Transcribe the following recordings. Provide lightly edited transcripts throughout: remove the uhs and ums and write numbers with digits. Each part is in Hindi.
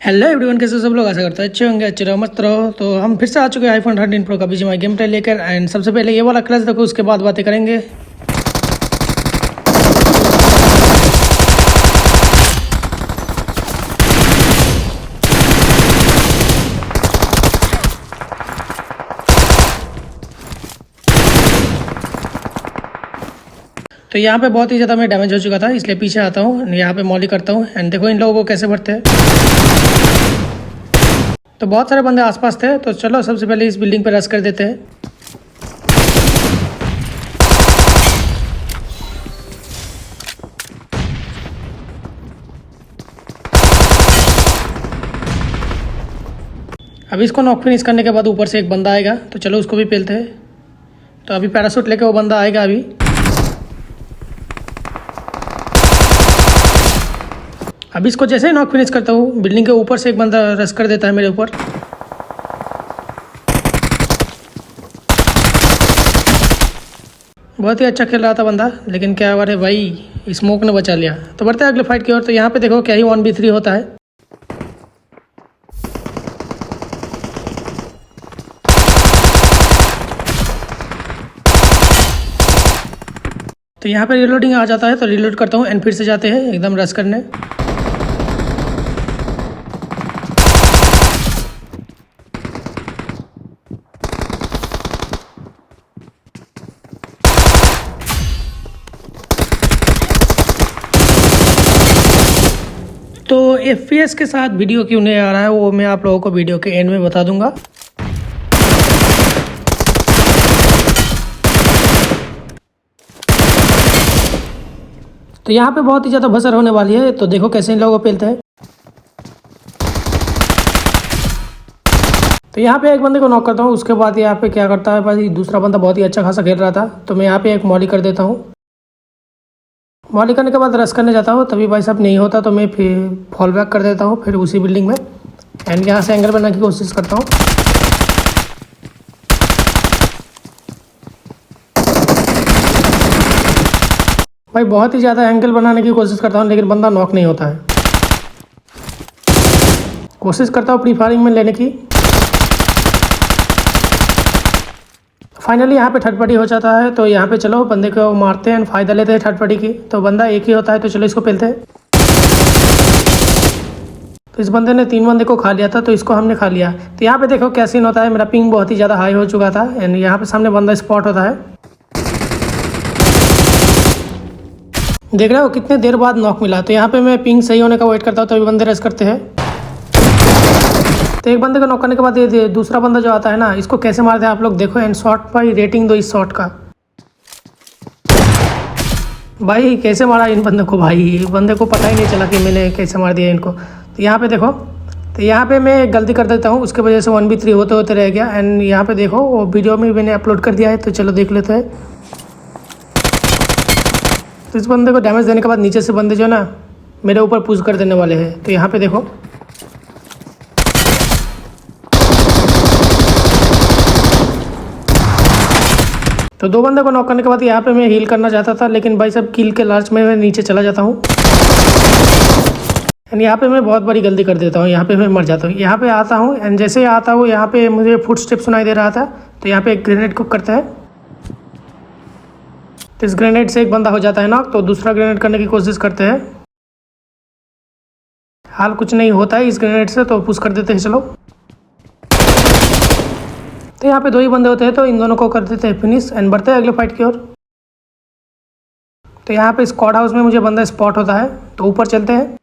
हेलो एवरीवन, कैसे सब लोग? आशा करते हैं अच्छे होंगे, अच्छे रहो, मस्त रहो। तो हम फिर से आ चुके हैं आईफोन 13 प्रो का बीजीएमआई गेम प्ले लेकर। एंड सबसे पहले ये वाला क्लच देखो, उसके बाद बातें करेंगे। तो यहाँ पे बहुत ही ज़्यादा मैं डैमेज हो चुका था, इसलिए पीछे आता हूँ, यहाँ पे मॉली करता हूँ। एंड देखो इन लोगों को कैसे भरते हैं। तो बहुत सारे बंदे आसपास थे, तो चलो सबसे पहले इस बिल्डिंग पे रश कर देते हैं। अभी इसको नॉक फिनिश करने के बाद ऊपर से एक बंदा आएगा, तो चलो उसको भी पेलते हैं। तो अभी पैराशूट लेके वो बंदा आएगा। अभी इसको जैसे ही नॉक फिनिश करता हूँ, बिल्डिंग के ऊपर से एक बंदा रश कर देता है मेरे ऊपर। बहुत ही अच्छा खेल रहा था बंदा, लेकिन क्या बात है भाई, स्मोक ने बचा लिया। तो बढ़ते हैं अगले फाइट की ओर। तो यहाँ पे देखो क्या ही 1v3 होता है। तो यहाँ पे रिलोडिंग आ जाता है, तो रिलोड करता हूँ एंड फिर से जाते हैं एकदम रश करने। तो FPS के साथ वीडियो क्यों नहीं आ रहा है, वो मैं आप लोगों को वीडियो के एंड में बता दूंगा। तो यहाँ पे बहुत ही ज़्यादा भसर होने वाली है, तो देखो कैसे इन लोगों को पेलते हैं। तो यहाँ पे एक बंदे को नॉक करता हूँ, उसके बाद यहाँ पे क्या करता है भाई, दूसरा बंदा बहुत ही अच्छा खासा खेल रहा था, तो मैं यहाँ पे एक मॉली कर देता हूँ। मॉली करने के बाद रश करने जाता हूँ, तभी भाई साहब नहीं होता, तो मैं फिर फॉल बैक कर देता हूँ फिर उसी बिल्डिंग में। एंड यहाँ से एंगल बनाने की कोशिश करता हूँ। भाई बहुत ही ज़्यादा एंगल बनाने की कोशिश करता हूँ, लेकिन बंदा नॉक नहीं होता है। कोशिश करता हूँ प्री फायरिंग में लेने की। फाइनली यहाँ पे थर्ड पार्टी हो जाता है, तो यहाँ पे चलो बंदे को मारते हैं, फ़ायदा लेते हैं थर्ड पार्टी की। तो बंदा एक ही होता है, तो चलो इसको पेलते हैं। तो इस बंदे ने 3 बंदे को खा लिया था, तो इसको हमने खा लिया। तो यहाँ पे देखो क्या सीन होता है, मेरा पिंग बहुत ही ज़्यादा हाई हो चुका था। एंड यहाँ पे सामने बंदा स्पॉट होता है, देख रहे हो कितने देर बाद नॉक मिला। तो यहाँ पे मैं पिंग सही होने का वेट करता हूँ, तो अभी बंदे रश करते हैं। तो एक बंदे को नॉक करने के बाद ये दूसरा बंदा जो आता है ना, इसको कैसे मारते हैं आप लोग देखो। एंड शॉट भाई रेटिंग दो इस शॉट का। भाई कैसे मारा इन बंदे को, भाई बंदे को पता ही नहीं चला कि मैंने कैसे मार दिया इनको। तो यहाँ पे देखो, तो यहाँ पे मैं गलती कर देता हूँ, उसके वजह से 1v3 होते होते रह गया। एंड यहाँ पे देखो वो वीडियो में मैंने अपलोड कर दिया है, तो चलो देख लेते हैं। तो इस बंदे को डैमेज देने के बाद नीचे से बंदे जो ना मेरे ऊपर पुश कर देने वाले हैं। तो यहाँ पे देखो, तो 2 बंदे को नॉक करने के बाद यहाँ पे मैं हील करना चाहता था, लेकिन भाई सब किल के लास्ट में मैं नीचे चला जाता हूँ। एंड यहाँ पे मैं बहुत बड़ी गलती कर देता हूँ, यहाँ पे मैं मर जाता हूँ। यहाँ पे आता हूँ एंड जैसे ही आता हूँ, यहाँ पे मुझे फुट स्टेप सुनाई दे रहा था, तो यहाँ पे एक ग्रेनेड कुक करता है। तो इस ग्रेनेड से एक बंदा हो जाता है नॉक। तो दूसरा ग्रेनेड करने की कोशिश करते हैं, हाल कुछ नहीं होता है इस ग्रेनेड से, तो पुश कर देते हैं चलो। तो यहाँ पे 2 ही बंदे होते हैं, तो इन दोनों को कर देते हैं फिनिश एंड बढ़ते हैं अगले फाइट की ओर। तो यहाँ पे स्क्वाड हाउस में मुझे बंदा स्पॉट होता है, तो ऊपर चलते हैं।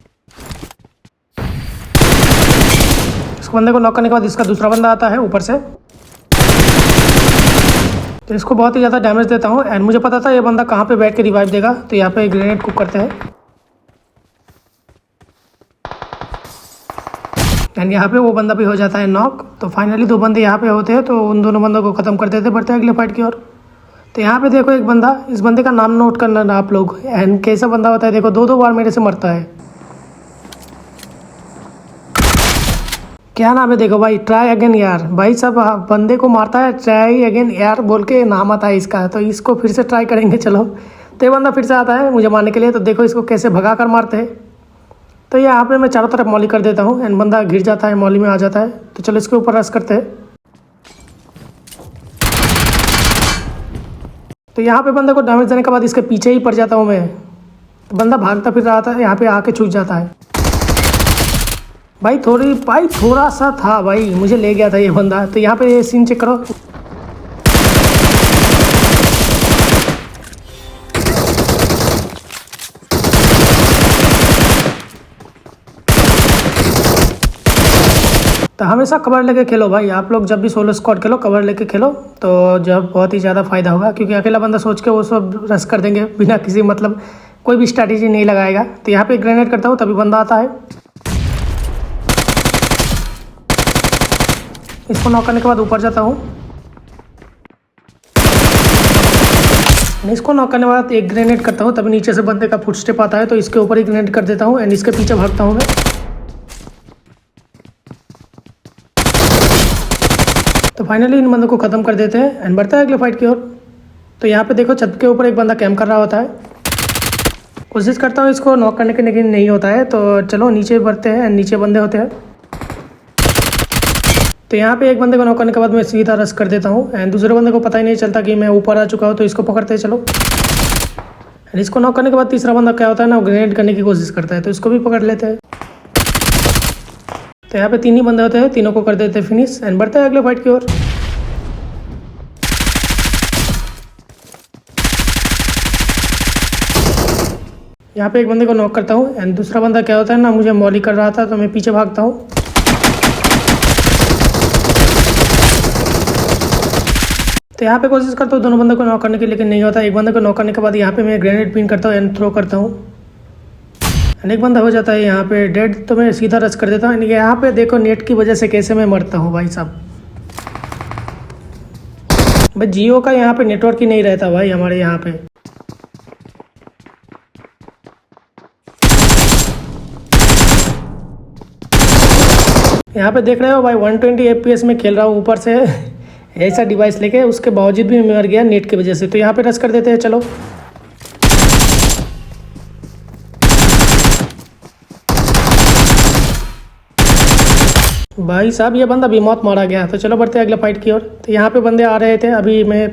इस बंदे को नॉक करने के बाद इसका दूसरा बंदा आता है ऊपर से, तो इसको बहुत ही ज़्यादा डैमेज देता हूँ। एंड मुझे पता था ये बंदा कहाँ पे बैठ के रिवाइव देगा, तो यहाँ पे ग्रेनेड कुक करते हैं। एंड यहाँ पे वो बंदा भी हो जाता है नॉक। तो फाइनली 2 बंदे यहाँ पे होते हैं, तो उन दोनों बंदों को ख़त्म कर देते। बढ़ते हैं अगले फाइट की ओर। तो यहाँ पे देखो एक बंदा, इस बंदे का नाम नोट करना ना आप लोग। एंड कैसा बंदा होता है देखो, 2 बार मेरे से मरता है। क्या नाम है देखो भाई, ट्राई अगेन यार। भाई सब बंदे को मारता है, ट्राई अगेन यार बोल के नाम आता है इसका। तो इसको फिर से ट्राई करेंगे चलो। तो ये बंदा फिर से आता है मुझे मारने के लिए, तो देखो इसको कैसे भगा कर मारते हैं। तो यहाँ पे मैं चारों तरफ मॉली कर देता हूँ एंड बंदा गिर जाता है, मॉली में आ जाता है। तो चलो इसके ऊपर रश करते हैं। तो यहाँ पे बंदे को डैमेज देने के बाद इसके पीछे ही पड़ जाता हूँ मैं। तो बंदा भागता फिर रहा था, यहाँ पे आके छूट जाता है। भाई थोड़ा सा था भाई, मुझे ले गया था ये बंदा। तो यहाँ पे ये सीन चेक करो। तो हमेशा कवर लेके खेलो भाई, आप लोग जब भी सोलो स्क्वाड खेलो कवर लेके खेलो, तो जब बहुत ही ज़्यादा फायदा होगा। क्योंकि अकेला बंदा सोच के वो सब रश कर देंगे बिना किसी मतलब कोई भी स्ट्रैटेजी नहीं लगाएगा। तो यहाँ पे ग्रेनेड करता हूँ तभी बंदा आता है। इसको नॉक करने के बाद ऊपर जाता हूँ। इसको नॉक करने के बाद एक ग्रेनेड करता हूँ तभी नीचे से बंदे का फुटस्टेप आता है। तो इसके ऊपर ही ग्रेनेड कर देता हूँ एंड इसके पीछे भागता हूँ मैं। तो फाइनली इन बंदों को ख़त्म कर देते हैं एंड बढ़ता है अगले फाइट की ओर। तो यहाँ पे देखो छत के ऊपर एक बंदा कैंप कर रहा होता है। कोशिश करता हूँ इसको नॉक करने के, लेकिन नहीं होता है। तो चलो नीचे बढ़ते हैं एंड नीचे बंदे होते हैं। तो यहाँ पे एक बंदे को नॉक करने के बाद मैं सीधा रश कर देता हूँ एंड दूसरे बंदे को पता ही नहीं चलता कि मैं ऊपर आ चुका हूँ। तो इसको पकड़ते हैं चलो। एंड इसको नॉक करने के बाद तीसरा बंदा क्या होता है ना, ग्रेनेड करने की कोशिश करता है। तो इसको भी पकड़ लेते हैं। तो यहाँ पे 3 ही बंदे होते हैं, तीनों को कर देते हैं फिनिश एंड बढ़ते हैं अगले फाइट की ओर। यहाँ पे एक बंदे को नॉक करता हूँ एंड दूसरा बंदा क्या होता है ना, मुझे मॉली कर रहा था तो मैं पीछे भागता हूँ। तो यहाँ पे कोशिश करता हूँ दोनों बंदों को नॉक करने की, लेकिन नहीं होता। एक बंदे को नॉक करने के बाद यहाँ पे मैं ग्रेनेड पिन करता हूँ एंड थ्रो करता हूँ एंड एक बंदा हो जाता है यहाँ पे डेड। तो मैं सीधा रश कर देता हूँ। यहाँ पे देखो नेट की वजह से कैसे मैं मरता हूँ भाई साहब। भाई जियो का यहाँ पे नेटवर्क ही नहीं रहता भाई हमारे यहाँ पे। यहाँ पे देख रहे हो भाई 120 FPS में खेल रहा हूँ ऊपर से ऐसा डिवाइस लेके, उसके बावजूद भी मैं मर गया नेट की वजह से। तो यहाँ पे रश कर देते हैं चलो। भाई साहब ये बंदा भी मौत मारा गया। तो चलो बढ़ते हैं अगले फाइट की ओर। तो यहाँ पे बंदे आ रहे थे अभी मैं।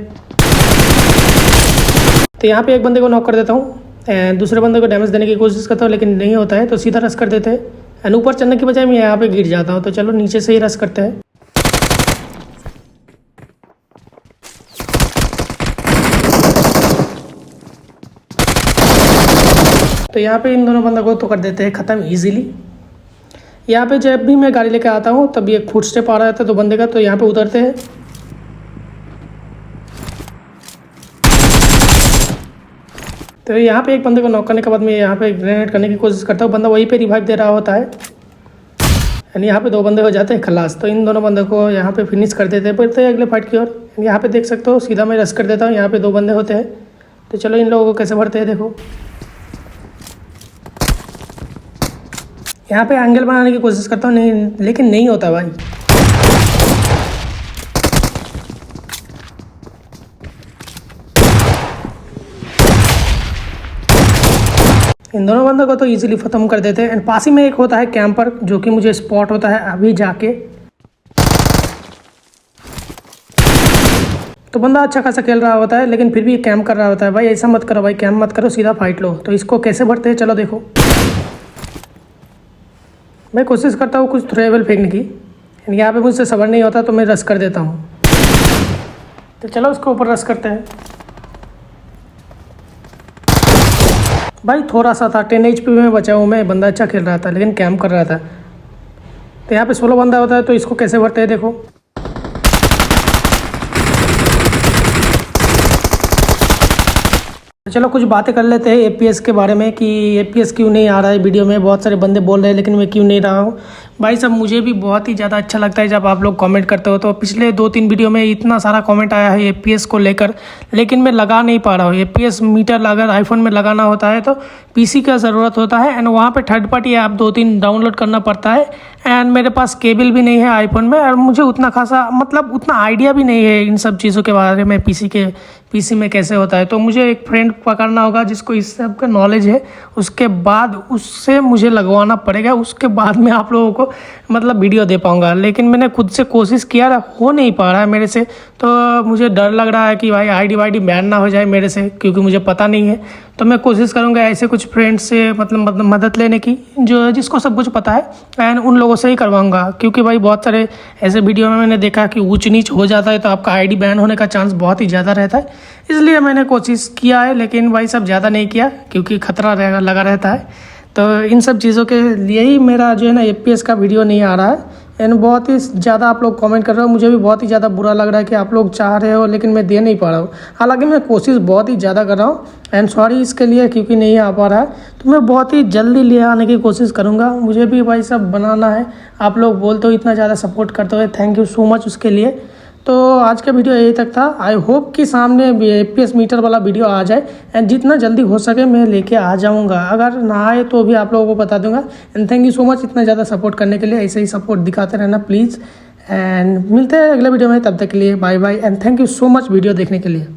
तो यहाँ पे एक बंदे को नॉक कर देता हूँ एंड दूसरे बंदे को डैमेज देने की कोशिश करता हूँ, लेकिन नहीं होता है। तो सीधा रश कर देते हैं एंड ऊपर चढ़ने की बजाय मैं यहाँ पे गिर जाता हूँ। तो चलो नीचे से ही रश करते हैं। तो यहाँ पे इन दोनों बंदों को तो कर देते हैं ख़त्म इजीली। यहाँ पे जब भी मैं गाड़ी लेके आता हूँ तभी एक फुटस्टेप आ रहा था तो बंदे का, तो यहाँ पे उतरते हैं। तो यहाँ पे एक बंदे को नॉक करने के बाद मैं यहाँ पे ग्रेनेड करने की कोशिश करता हूँ। बंदा वहीं पे रिवाइव दे रहा होता है एंड यहाँ पे 2 बंदे हो जाते हैं खलास। तो इन दोनों बंदों को यहाँ पे फिनिश कर देते हैं। बढ़ते हैं अगले फाइट की ओर। यहाँ पे देख सकते हो सीधा मैं रश कर देता हूँ। यहाँ पे 2 बंदे होते हैं। तो चलो इन लोगों को कैसे भरते हैं देखो। यहाँ पे एंगल बनाने की कोशिश करता हूँ, नहीं लेकिन नहीं होता भाई। इन दोनों बंदों को तो इजीली ख़त्म कर देते हैं एंड पास ही में एक होता है कैंपर जो कि मुझे स्पॉट होता है अभी जाके। तो बंदा अच्छा खासा खेल रहा होता है लेकिन फिर भी कैंप कर रहा होता है। भाई ऐसा मत करो भाई, कैंप मत करो, सीधा फाइट लो। तो इसको कैसे भरते हैं चलो देखो। मैं कोशिश करता हूँ कुछ थ्रोएबल फेंकने की, यहाँ पे मुझसे सबर नहीं होता तो मैं रश कर देता हूँ। तो चलो उसके ऊपर रश करते हैं। भाई थोड़ा सा था, 10 HP में बचा हूँ मैं। बंदा अच्छा खेल रहा था लेकिन कैंप कर रहा था। तो यहाँ पे 16 बंदा होता है। तो इसको कैसे भरते हैं देखो। चलो कुछ बातें कर लेते हैं FPS के बारे में कि FPS क्यों नहीं आ रहा है वीडियो में। बहुत सारे बंदे बोल रहे हैं लेकिन मैं क्यों नहीं रहा हूँ। भाई साहब मुझे भी बहुत ही ज़्यादा अच्छा लगता है जब आप लोग कमेंट करते हो। तो पिछले 2-3 वीडियो में इतना सारा कमेंट आया है FPS को लेकर, लेकिन मैं लगा नहीं पा रहा हूँ। FPS मीटर अगर आईफोन में लगाना होता है तो PC का ज़रूरत होता है एंड वहाँ पे थर्ड पार्टी ऐप 2-3 डाउनलोड करना पड़ता है एंड मेरे पास केबल भी नहीं है आईफोन में और मुझे उतना खासा मतलब उतना आइडिया भी नहीं है इन सब चीज़ों के बारे में PC के पीसी में कैसे होता है। तो मुझे एक फ्रेंड पकड़ना होगा जिसको इस सब का नॉलेज है, उसके बाद उससे मुझे लगवाना पड़ेगा, उसके बाद मैं आप लोगों को मतलब वीडियो दे पाऊँगा। लेकिन मैंने खुद से कोशिश किया, हो नहीं पा रहा है मेरे से। तो मुझे डर लग रहा है कि भाई आईडी वाईडी बैन ना हो जाए मेरे से, क्योंकि मुझे पता नहीं है। तो मैं कोशिश करूँगा ऐसे कुछ फ्रेंड्स से मतलब मदद लेने की जो जिसको सब कुछ पता है, एंड उन लोगों से ही करवाऊँगा। क्योंकि भाई बहुत सारे ऐसे वीडियो में मैंने देखा कि ऊंच नीच हो जाता है तो आपका आईडी बैन होने का चांस बहुत ही ज़्यादा रहता है। इसलिए मैंने कोशिश किया है, लेकिन भाई सब ज़्यादा नहीं किया क्योंकि खतरा लगा रहता है। तो इन सब चीज़ों के लिए ही मेरा जो है ना FPS का वीडियो नहीं आ रहा है। एंड बहुत ही ज़्यादा आप लोग कमेंट कर रहे हो, मुझे भी बहुत ही ज़्यादा बुरा लग रहा है कि आप लोग चाह रहे हो लेकिन मैं दे नहीं पा रहा हूँ। हालांकि मैं कोशिश बहुत ही ज़्यादा कर रहा हूँ, एंड सॉरी इसके लिए क्योंकि नहीं आ पा रहा है। तो मैं बहुत ही जल्दी ले आने की कोशिश करूँगा। मुझे भी भाई सब बनाना है। आप लोग बोलते हो इतना ज़्यादा सपोर्ट करते हो, थैंक यू सो मच उसके लिए। तो आज का वीडियो यही तक था। आई होप कि सामने FPS मीटर वाला वीडियो आ जाए, एंड जितना जल्दी हो सके मैं लेके आ जाऊंगा। अगर ना आए तो भी आप लोगों को बता दूंगा। And thank you so much इतना ज़्यादा सपोर्ट करने के लिए। ऐसे ही सपोर्ट दिखाते रहना प्लीज़। एंड मिलते हैं अगले वीडियो में, तब तक के लिए bye bye, and thank you so much video देखने के लिए।